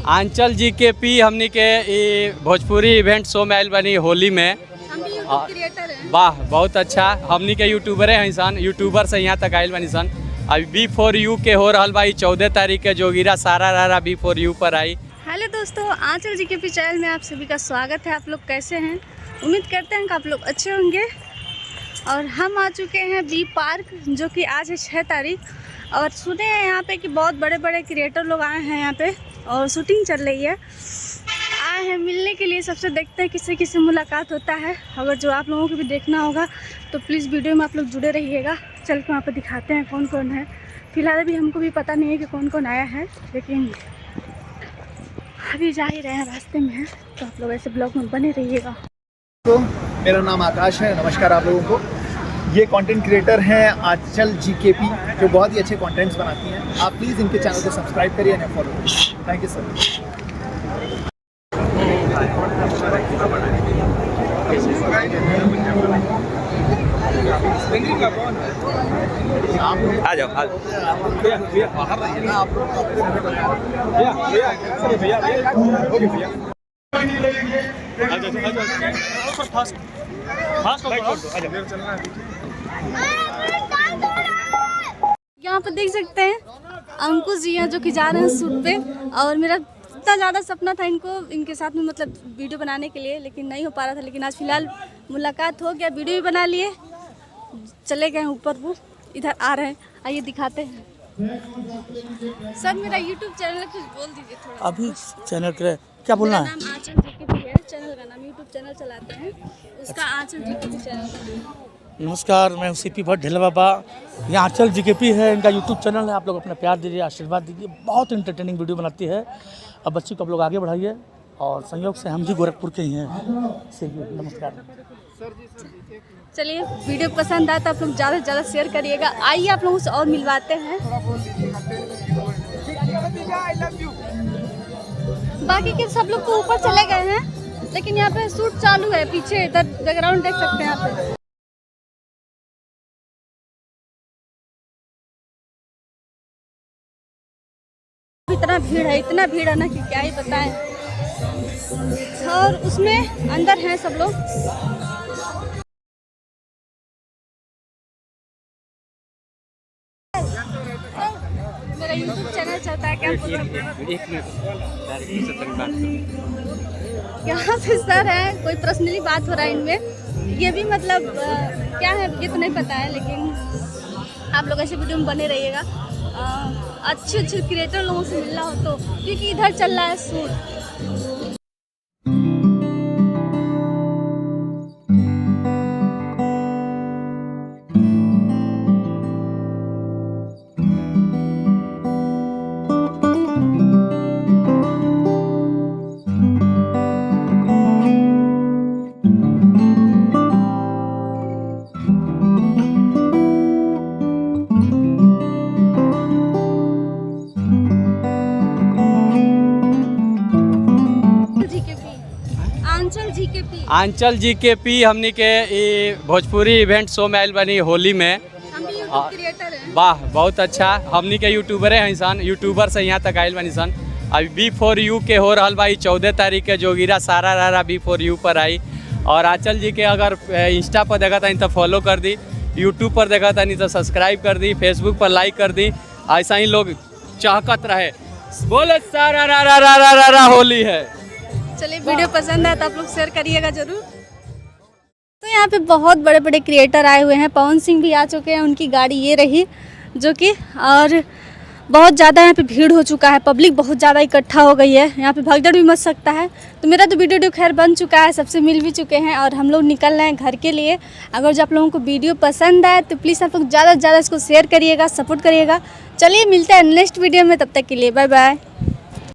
आंचल GKP हमनी के Bhojpuri event show में आयल बनी होली में। हम भी यूट्यूब क्रिएटर हैं। वाह बहुत अच्छा, हमनी के यूट्यूबरे हैं सन, यूट्यूबर से यहाँ तक आयल बनी सन। अभी B4U के हो रहा भाई 14 तारीख के जोगिरा सारा रारा B4U पर आई। हेलो दोस्तों, आंचल जीकेपी चैनल में आप सभी का स्वागत है। आप लोग कैसे हैं? उम्मीद करते हैं कि आप लोग अच्छे होंगे। और हम आ चुके हैं बी पार्क, जो कि आज है 6 तारीख। और सुने हैं यहाँ पे कि बहुत बड़े बड़े क्रिएटर लोग आए हैं यहाँ पे और शूटिंग चल रही है। आए हैं मिलने के लिए, सबसे देखते हैं किससे किससे मुलाकात होता है। अगर जो आप लोगों को भी देखना होगा तो प्लीज़ वीडियो में आप लोग जुड़े रहिएगा। चल के वहाँ पर दिखाते हैं कौन कौन है। फिलहाल अभी हमको भी पता नहीं है कि कौन कौन आया है, लेकिन अभी जा ही रहे हैं, रास्ते में हैं। तो आप लोग ऐसे ब्लॉग में बने रहिएगा। तो मेरा नाम आकाश है। नमस्कार आप लोगों को। ये कंटेंट क्रिएटर हैं आंचल जीकेपी, जो बहुत ही अच्छे कंटेंट्स बनाती हैं। आप प्लीज़ इनके चैनल को सब्सक्राइब करिए और फॉलो करिए। Thank you sir. आ जाओ यहाँ पर देख सकते हैं अंकुश जी हैं, जो कि जा रहे हैं शूट पे। और मेरा इतना ज़्यादा सपना था इनके साथ में मतलब वीडियो बनाने के लिए, लेकिन नहीं हो पा रहा था। लेकिन आज फिलहाल मुलाकात हो गया, वीडियो भी बना लिए। चले गए ऊपर, वो इधर आ रहे हैं। आइए दिखाते हैं। सर मेरा यूट्यूब चैनल है, कुछ बोल दीजिए थोड़ा। अभी चैनल क्या बोलना है? मेरा नाम आंचल जीकेपी है, चैनल का नाम, यूट्यूब चैनल चलाते हैं उसका आंचल जीकेपी चैनल का। नमस्कार, मैं CP भट्ट ढेला बाबा। यहाँ आंचल जीकेपी है, इनका यूट्यूब चैनल है। आप लोग अपना प्यार दीजिए, आशीर्वाद दीजिए। बहुत इंटरटेनिंग वीडियो बनाती है। अब बच्ची को आप लोग आगे बढ़ाइए। और संयोग से हम भी गोरखपुर के ही हैं। नमस्कार। चलिए, वीडियो पसंद आए तो आप लोग ज़्यादा से ज़्यादा शेयर करिएगा। आइए आप लोगों से और मिलवाते हैं। बाकी के सब लोग तो ऊपर चले गए हैं, लेकिन यहाँ पे शूट चालू है। पीछे इधर बैकग्राउंड देख सकते हैं यहाँ पे। इतना भीड़ है ना कि क्या ही बताएं। और उसमें अंदर हैं सब लोग। मेरा यूट्यूब चैनल चलता है क्या? यहाँ पे सर है, कोई पर्सनली बात हो रहा है इनमें। ये भी मतलब क्या है ये तो नहीं पता है, लेकिन आप लोग ऐसे वीडियो में बने रहिएगा। अच्छे क्रिएटर लोगों से मिलना हो तो, क्योंकि इधर चल रहा है शूट। आंचल जीकेपी हमनी के भोजपुरी इवेंट शो में आयल बनी होली में। हम भी यूट्यूब क्रिएटर हैं। वाह बहुत अच्छा, हमनी के यूट्यूबरे हैं सन, यूट्यूबर से यहाँ तक आयल बनी सन। अभी B4U के हो रहा भाई 14 तारीख के जोगिरा सारा रारा B4U पर आई। और आंचल जी के अगर इंस्टा पर देखा था तो फॉलो कर दी, यूट्यूब पर देखा था नहीं तो सब्सक्राइब कर दी, फेसबुक पर लाइक कर दी। ऐसा ही लोग चाहत रहे। बोले सारा रारा रारा रारा होली है। चलिए, वीडियो पसंद आए तो आप लोग शेयर करिएगा जरूर। तो यहाँ पे बहुत बड़े बड़े क्रिएटर आए हुए हैं। पवन सिंह भी आ चुके हैं, उनकी गाड़ी ये रही, जो कि और बहुत ज़्यादा यहाँ पे भीड़ हो चुका है। पब्लिक बहुत ज़्यादा इकट्ठा हो गई है, यहाँ पे भगदड़ भी मच सकता है। तो मेरा तो वीडियो खैर बन चुका है, सबसे मिल भी चुके हैं और हम लोग निकल रहे हैं घर के लिए। अगर जो आप लोगों को वीडियो पसंद आए तो प्लीज़ आप लोग ज़्यादा से ज़्यादा इसको शेयर करिएगा, सपोर्ट करिएगा। चलिए मिलते हैं नेक्स्ट वीडियो में, तब तक के लिए बाय बाय।